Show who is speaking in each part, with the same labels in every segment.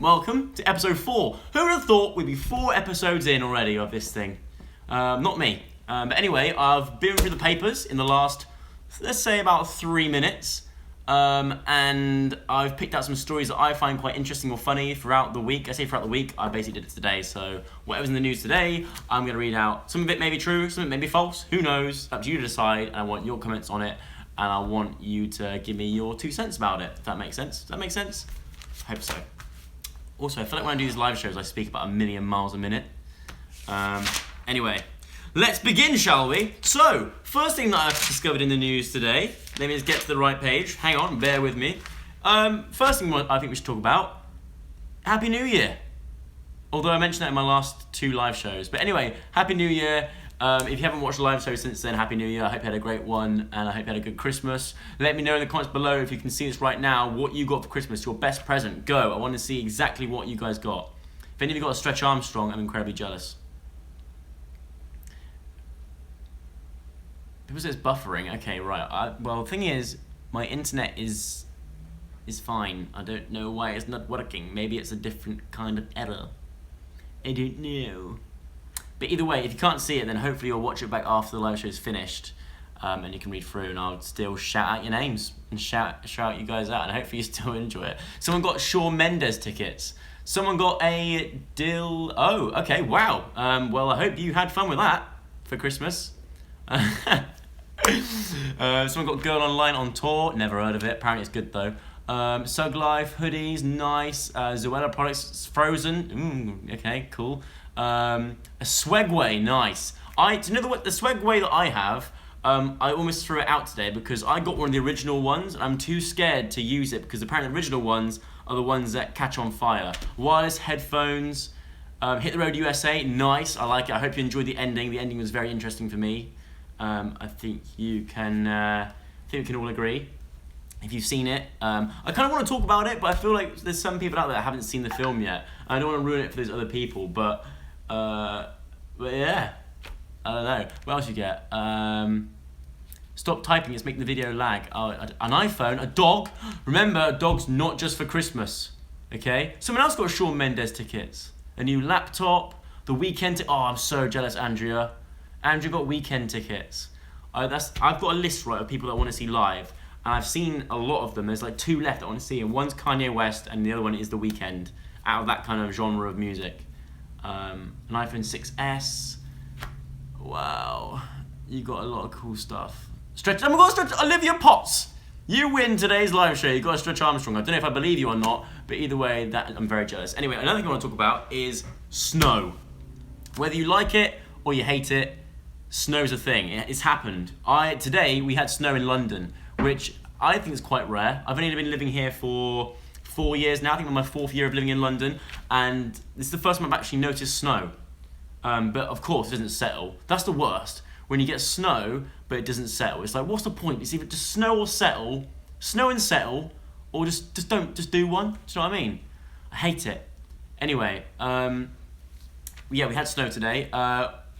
Speaker 1: Welcome to episode 4. Who would have thought we'd be 4 episodes in already of this thing? Not me. But anyway, I've been through the papers in the last, let's say, about 3 minutes. And I've picked out some stories that I find quite interesting or funny throughout the week. I say throughout the week, I basically did it today. So whatever's in the news today, I'm going to read out. Some of it may be true, some of it may be false. Who knows? Up to you to decide. And I want your comments on it. And I want you to give me your 2 cents about it. If that makes sense. Does that make sense? I hope so. Also, I feel like when I do these live shows, I speak about 1,000,000 miles a minute. Anyway, let's begin, shall we? So, first thing that I've discovered in the news today, let me just get to the right page. Hang on, bear with me. First thing I think we should talk about, Happy New Year. Although I mentioned that in my last 2 live shows. But anyway, Happy New Year. If you haven't watched a live show since then, Happy New Year. I hope you had a great one, and I hope you had a good Christmas. Let me know in the comments below, if you can see this right now, what you got for Christmas, your best present. Go. I want to see exactly what you guys got. If any of you got a Stretch Armstrong, I'm incredibly jealous. People say it's buffering. Okay, right. Well, the thing is, my internet is fine. I don't know why it's not working. Maybe it's a different kind of error. I don't know. But either way, if you can't see it, then hopefully you'll watch it back after the live show is finished, and you can read through, and I'll still shout out your names and shout you guys out, and hopefully you still enjoy it. Someone got Shawn Mendes tickets. Someone got a deal. Oh, okay, wow. Well, I hope you had fun with that for Christmas. Someone got Girl Online on tour. Never heard of it. Apparently it's good though. Sug Life hoodies, nice. Zoella products, Frozen. Okay, cool. A Swagway, nice. Do you know the Swagway that I have? I almost threw it out today because I got one of the original ones and I'm too scared to use it because apparently the original ones are the ones that catch on fire. Wireless headphones, Hit the Road USA, nice. I like it. I hope you enjoyed the ending. The ending was very interesting for me. I think we can all agree. If you've seen it, I kind of want to talk about it, but I feel like there's some people out there that haven't seen the film yet. I don't want to ruin it for those other people, but yeah, I don't know. What else you get? Stop typing, it's making the video lag. An iPhone, a dog. Remember, a dog's not just for Christmas, okay? Someone else got Shawn Mendes tickets. A new laptop, the weekend. Oh, I'm so jealous, Andrea. Andrea got weekend tickets. I've got a list, right, of people that I want to see live. And I've seen a lot of them. There's like 2 left I want to see, and one's Kanye West, and the other one is The Weeknd, out of that kind of genre of music. An iPhone 6S. Wow, you got a lot of cool stuff. Oh my God, Stretch Olivia Potts. You win today's live show. You got a Stretch Armstrong. I don't know if I believe you or not, but either way, that I'm very jealous. Anyway, another thing I want to talk about is snow. Whether you like it or you hate it, snow's a thing. It's happened. Today we had snow in London, which I think is quite rare. I've only been living here for 4 years now. I think I'm on my 4th year of living in London, and this is the first time I've actually noticed snow. But of course, it doesn't settle. That's the worst. When you get snow, but it doesn't settle. It's like, what's the point? It's either just snow or settle, snow and settle, or just do one. Do you know what I mean? I hate it. Anyway, yeah, we had snow today.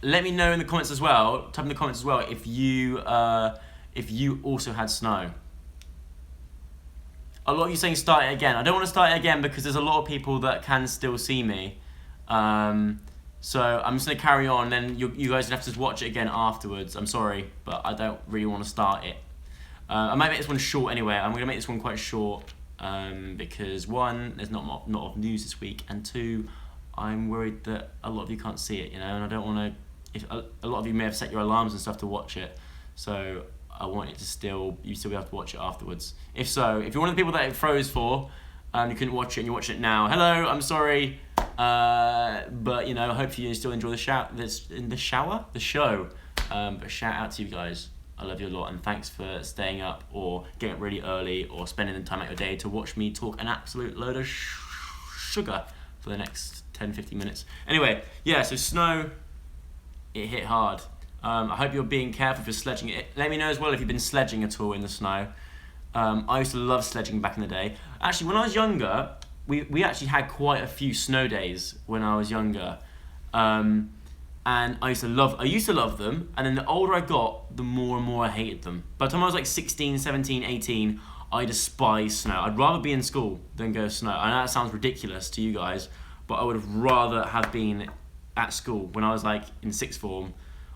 Speaker 1: Let me know in the comments as well. Type in the comments as well if you also had snow. A lot of you saying start it again. I don't want to start it again because there's a lot of people that can still see me. So I'm just going to carry on, and then you guys have to just watch it again afterwards. I'm sorry, but I don't really want to start it. I might make this one short anyway. I'm going to make this one quite short because 1, there's not a lot of news this week, and 2, I'm worried that a lot of you can't see it, and I don't want to. A lot of you may have set your alarms and stuff to watch it, so I want it to still be able to watch it afterwards. If so, if you're one of the people that it froze for, you couldn't watch it and you watch it now, hello, I'm sorry. But I hope you still enjoy the show. But shout out to you guys. I love you a lot, and thanks for staying up or getting up really early or spending the time out of your day to watch me talk an absolute load of sugar for the next 10-15 minutes. Anyway, yeah, so snow, it hit hard. I hope you're being careful for sledging. Let me know as well if you've been sledging at all in the snow. I used to love sledging back in the day. Actually, when I was younger, we actually had quite a few snow days when I was younger. And I used to love them, and then the older I got, the more and more I hated them. By the time I was like 16, 17, 18, I despise snow. I'd rather be in school than go snow. I know that sounds ridiculous to you guys, but I would have rather have been at school when I was like in sixth form.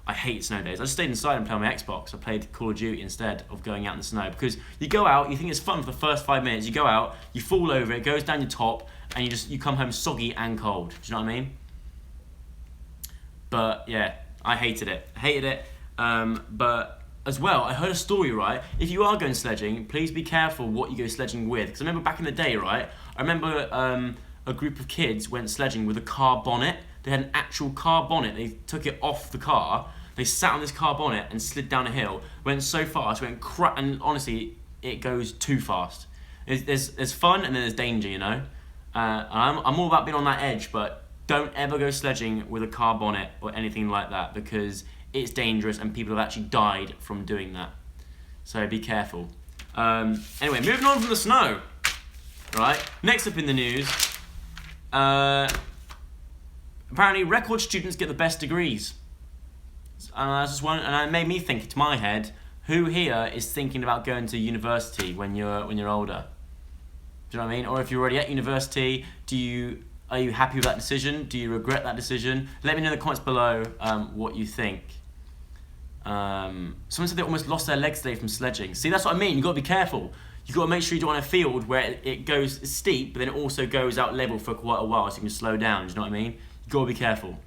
Speaker 1: I hate snow days. I just stayed inside and played on my Xbox. I played Call of Duty instead of going out in the snow, because you go out, you think it's fun for the first 5 minutes. You go out, you fall over, it goes down your top, and you come home soggy and cold. Do you know what I mean? But yeah, I hated it. But as well, I heard a story, right? If you are going sledging, please be careful what you go sledging with. Because I remember back in the day, right? I remember a group of kids went sledging with a car bonnet. They had an actual car bonnet. They took it off the car. They sat on this car bonnet and slid down a hill. Went so fast, and honestly, it goes too fast. There's fun and then there's danger, you know? I'm all about being on that edge, but don't ever go sledging with a car bonnet or anything like that, because it's dangerous and people have actually died from doing that. So be careful. Anyway, moving on from the snow. Right, next up in the news, apparently record students get the best degrees. And it made me think to my head, who here is thinking about going to university when you're older? Do you know what I mean? Or if you're already at university, are you happy with that decision? Do you regret that decision? Let me know in the comments below what you think. Someone said they almost lost their legs today from sledging. See, that's what I mean. You've got to be careful. You've got to make sure you do it on a field where it goes steep, but then it also goes out level for quite a while, so you can slow down. Do you know what I mean? You've got to be careful.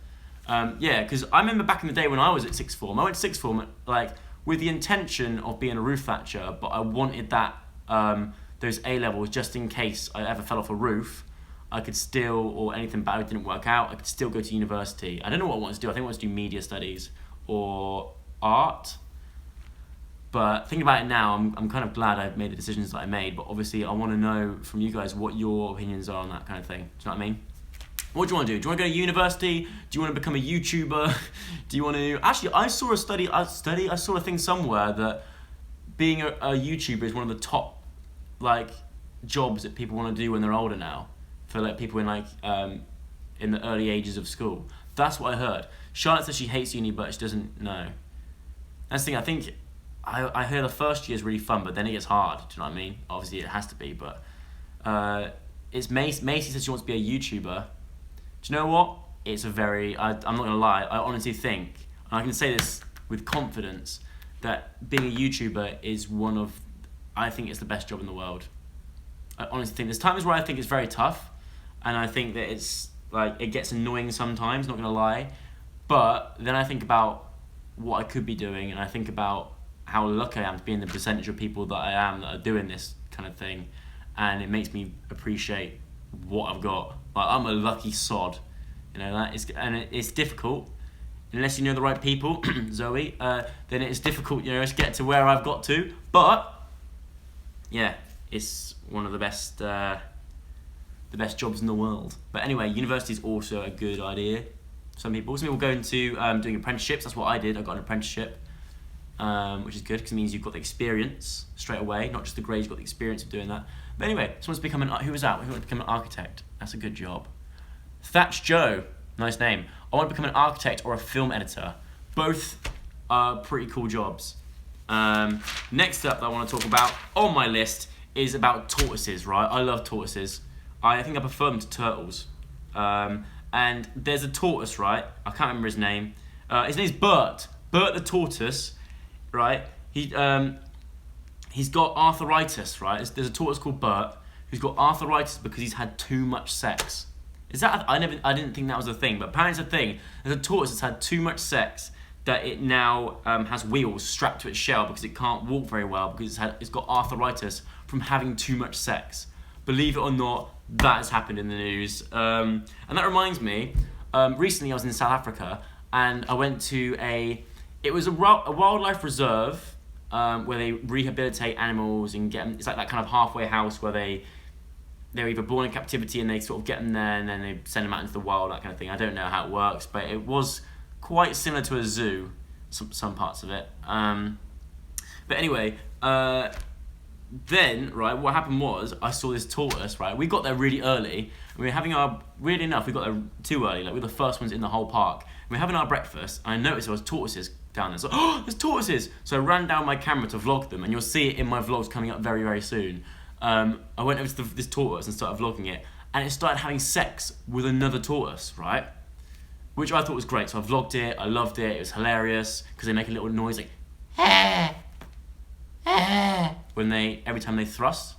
Speaker 1: Yeah, because I remember back in the day when I was at sixth form, I went to sixth form like with the intention of being a roof thatcher, but I wanted that those A-levels just in case I ever fell off a roof. I could still, or anything bad didn't work out, I could still go to university. I don't know what I wanted to do. I think I wanted to do media studies or art. But thinking about it now, I'm kind of glad I made the decisions that I made. But obviously, I want to know from you guys what your opinions are on that kind of thing. Do you know what I mean? What do you want to do? Do you want to go to university? Do you want to become a YouTuber? Do you want to... Actually, I saw a thing somewhere that being a YouTuber is one of the top like jobs that people want to do when they're older now. For like people in like in the early ages of school. That's what I heard. Charlotte says she hates uni, but she doesn't know. That's the thing. I think I hear the first year is really fun, but then it gets hard. Do you know what I mean? Obviously, it has to be, but it's Macy says she wants to be a YouTuber. Do you know what? It's a very... I'm not gonna lie. I honestly think, and I can say this with confidence, that being a YouTuber is one of... I think it's the best job in the world. I honestly think there's times where I think it's very tough, and I think that it's like it gets annoying sometimes, not gonna lie. But then I think about what I could be doing, and I think about how lucky I am to be in the percentage of people that I am that are doing this kind of thing, and it makes me appreciate what I've got. Like, I'm a lucky sod, you know that. It's difficult unless you know the right people, Zoe. Then it's difficult, you know, to get to where I've got to. But yeah, it's one of the best jobs in the world. But anyway, university is also a good idea. Some people go into doing apprenticeships. That's what I did. I got an apprenticeship, which is good because it means you've got the experience straight away, not just the grades. You've got the experience of doing that. But anyway, someone's become who wants to become an architect? That's a good job. Thatch Joe, nice name. I want to become an architect or a film editor. Both are pretty cool jobs. Next up that I want to talk about on my list is about tortoises, right? I love tortoises. I think I prefer them to turtles. And there's a tortoise, right? I can't remember his name. His name's Bert. Bert the tortoise, right? He's got arthritis, right? There's a tortoise called Bert who's got arthritis because he's had too much sex. I didn't think that was a thing, but apparently it's a thing. There's a tortoise that's had too much sex that it now has wheels strapped to its shell because it can't walk very well because it's got arthritis from having too much sex. Believe it or not, that has happened in the news. And that reminds me, recently I was in South Africa and I went to a wildlife reserve where they rehabilitate animals and get them. It's like that kind of halfway house where they're either born in captivity and they sort of get them there and then they send them out into the wild, that kind of thing. I don't know how it works, but it was quite similar to a zoo, some parts of it. But anyway, then, right, what happened was, I saw this tortoise, right, we got there really early, and we were having our, weirdly enough, we got there too early, like we were the first ones in the whole park, and we were having our breakfast, and I noticed there was tortoises down there, so, oh, there's tortoises! So I ran down my camera to vlog them, and you'll see it in my vlogs coming up very, very soon. I went over to this tortoise and started vlogging it, and it started having sex with another tortoise, right, which I thought was great, so I vlogged it, I loved it, it was hilarious, because they make a little noise like, when every time they thrust.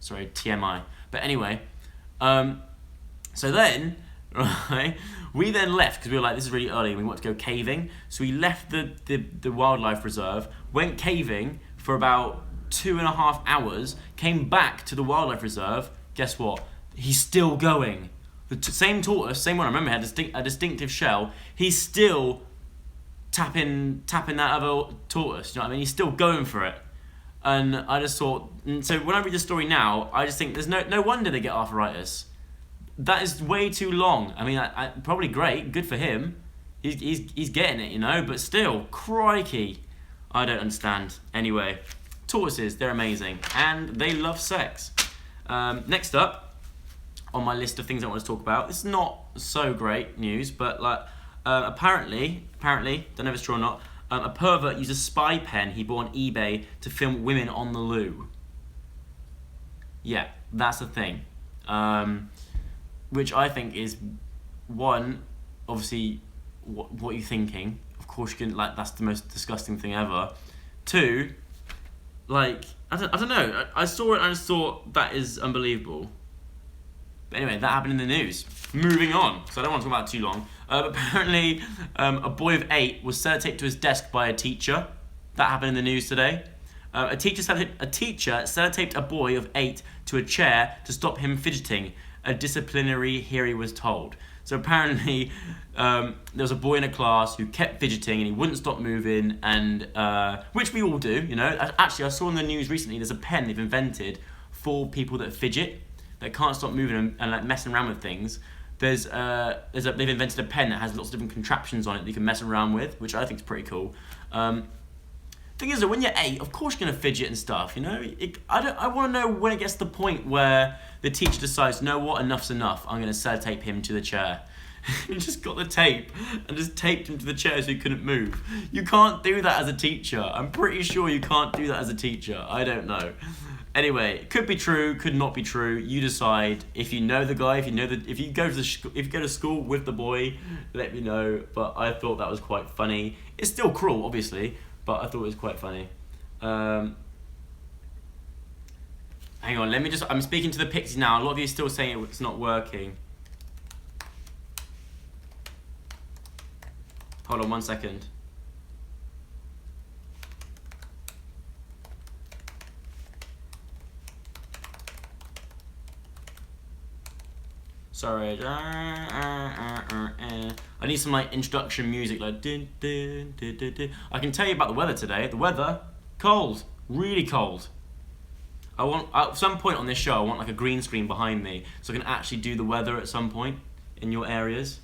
Speaker 1: Sorry, TMI. But anyway, so then, right, we then left because we were like, this is really early and we want to go caving. So we left the wildlife reserve, went caving for about 2.5 hours, came back to the wildlife reserve. Guess what? He's still going. The same tortoise, same one. I remember had a distinctive shell. He's still tapping that other tortoise. You know what I mean? He's still going for it. And I just thought, so when I read the story now, I just think there's no wonder they get arthritis. That is way too long. I mean, probably great, good for him. He's getting it, you know, but still, crikey. I don't understand. Anyway, tortoises, they're amazing. And they love sex. Next up, on my list of things I want to talk about, this is not so great news, but like, apparently, don't know if it's true or not, a pervert used a spy pen he bought on eBay to film women on the loo. Yeah, that's the thing. Which I think is, one, obviously, what you're thinking. Of course you can, like, that's the most disgusting thing ever. Two, like, I don't know. I saw it and I just thought, that is unbelievable. But anyway, that happened in the news. Moving on, so I don't want to talk about it too long. Apparently, a boy of 8 was sellotaped to his desk by a teacher. That happened in the news today. A teacher sellotaped a boy of 8 to a chair to stop him fidgeting. A disciplinary hearing was told. So apparently, there was a boy in a class who kept fidgeting and he wouldn't stop moving, and which we all do, you know. Actually, I saw in the news recently there's a pen they've invented for people that fidget, that can't stop moving and like messing around with things. They've invented a pen that has lots of different contraptions on it that you can mess around with, which I think is pretty cool. Thing is that when you're 8, of course you're gonna fidget and stuff, you know. I want to know when it gets to the point where the teacher decides, you know what, enough's enough. I'm gonna sellotape him to the chair. He just got the tape and just taped him to the chair so he couldn't move. You can't do that as a teacher. I'm pretty sure you can't do that as a teacher. I don't know. Anyway, it could be true, could not be true. You decide. If you know the guy, if you go to school with the boy, let me know. But I thought that was quite funny. It's still cruel, obviously, but I thought it was quite funny. Hang on, I'm speaking to the Pixie now. A lot of you are still saying it's not working. Hold on 1 second. Sorry. I need some like introduction music, like dun, dun, dun, dun, dun. I can tell you about the weather today. The weather, cold, really cold. At some point on this show, I want like a green screen behind me so I can actually do the weather at some point in your areas.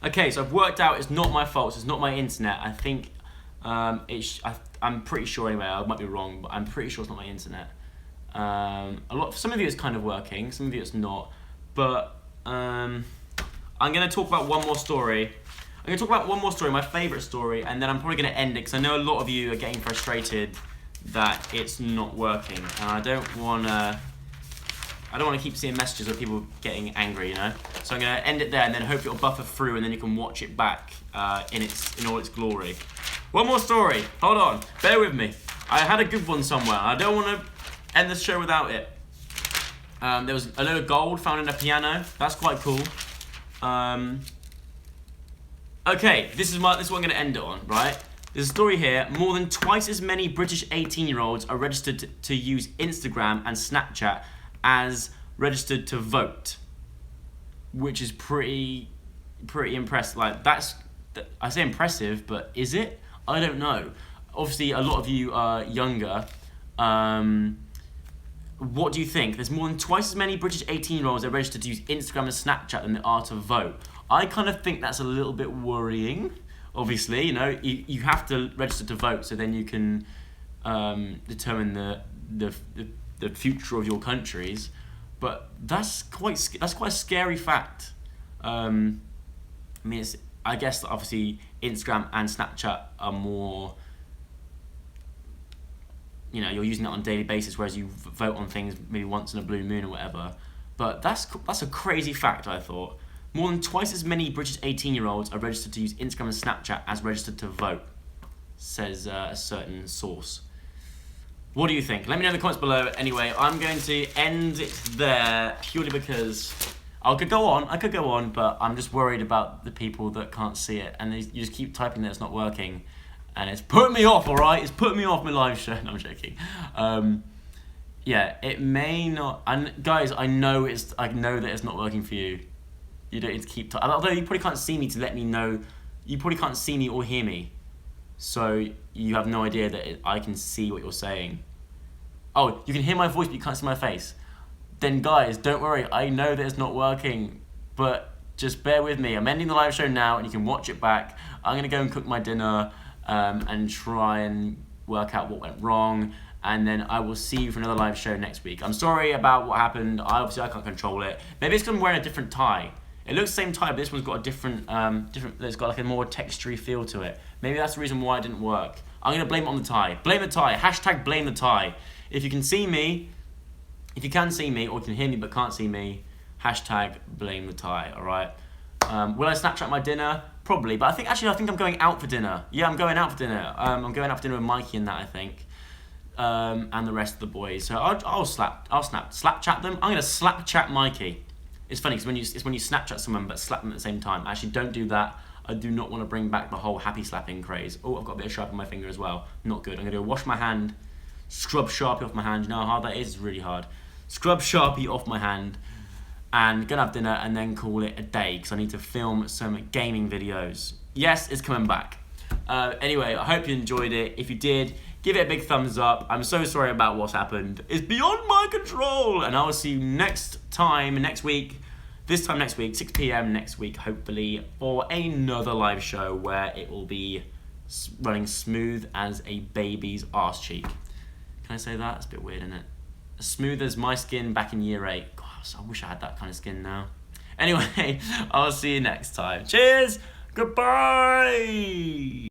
Speaker 1: Okay, so I've worked out it's not my fault, so it's not my internet. I think I'm pretty sure anyway, I might be wrong, but I'm pretty sure it's not my internet. Some of you it's kind of working, some of you it's not. But I'm gonna talk about one more story. My favourite story, and then I'm probably gonna end it because I know a lot of you are getting frustrated that it's not working, and I don't wanna keep seeing messages of people getting angry, you know. So I'm gonna end it there, and then hopefully it'll buffer through, and then you can watch it back in all its glory. One more story. Hold on, bear with me. I had a good one somewhere. I don't want to end the show without it. There was a load of gold found in a piano. That's quite cool. Okay, this is what I'm gonna end it on, right? There's a story here. More than twice as many British 18-year-olds are registered to use Instagram and Snapchat as registered to vote. which is pretty impressive. Like I say impressive, but is it? I don't know. Obviously, a lot of you are younger. What do you think? There's more than twice as many British 18-year-olds that are registered to use Instagram and Snapchat than there are to vote. I kind of think that's a little bit worrying. Obviously, you know, you have to register to vote, so then you can determine the future of your countries. But that's quite a scary fact. I mean, I guess obviously Instagram and Snapchat are more, you know, you're using it on a daily basis, whereas you vote on things maybe once in a blue moon or whatever. But that's a crazy fact, I thought. More than twice as many British 18-year-olds are registered to use Instagram and Snapchat as registered to vote, says a certain source. What do you think? Let me know in the comments below. Anyway, I'm going to end it there purely because I could go on, but I'm just worried about the people that can't see it, and you just keep typing that it's not working, and it's putting me off. All right, it's putting me off my live show. No, I'm joking. Yeah, it may not. And guys, I know that it's not working for you. You don't need to keep. Although you probably can't see me to let me know. You probably can't see me or hear me, so you have no idea that I can see what you're saying. Oh, you can hear my voice, but you can't see my face. Then guys, don't worry. I know that it's not working, but just bear with me. I'm ending the live show now, and you can watch it back. I'm gonna go and cook my dinner and try and work out what went wrong. And then I will see you for another live show next week. I'm sorry about what happened. Obviously I can't control it. Maybe it's because I'm wearing a different tie. It looks the same tie, but this one's got a different. It's got like a more textury feel to it. Maybe that's the reason why it didn't work. I'm gonna blame it on the tie. Blame the tie. Hashtag blame the tie. If you can see me, or you can hear me but can't see me, hashtag blame the tie. All right. Will I Snapchat my dinner? Probably, but I think I'm going out for dinner. Yeah, I'm going out for dinner. I'm going out for dinner with Mikey and that, I think. And the rest of the boys. So I'll Snapchat them. I'm gonna Snapchat Mikey. It's funny because it's when you Snapchat someone but slap them at the same time. Actually, don't do that. I do not want to bring back the whole happy slapping craze. Oh, I've got a bit of sharp on my finger as well. Not good. I'm gonna go wash my hand, scrub Sharpie off my hand. You know how hard that is? It's really hard. Scrub Sharpie off my hand, and gonna have dinner and then call it a day because I need to film some gaming videos. Yes, it's coming back. Anyway, I hope you enjoyed it. If you did, give it a big thumbs up. I'm so sorry about what's happened. It's beyond my control. And I will see you next week. This time next week, 6 p.m. next week, hopefully, for another live show where it will be running smooth as a baby's arse cheek. Can I say that? It's a bit weird, isn't it? As smooth as my skin back in year 8. Gosh, I wish I had that kind of skin now. Anyway, I'll see you next time. Cheers! Goodbye!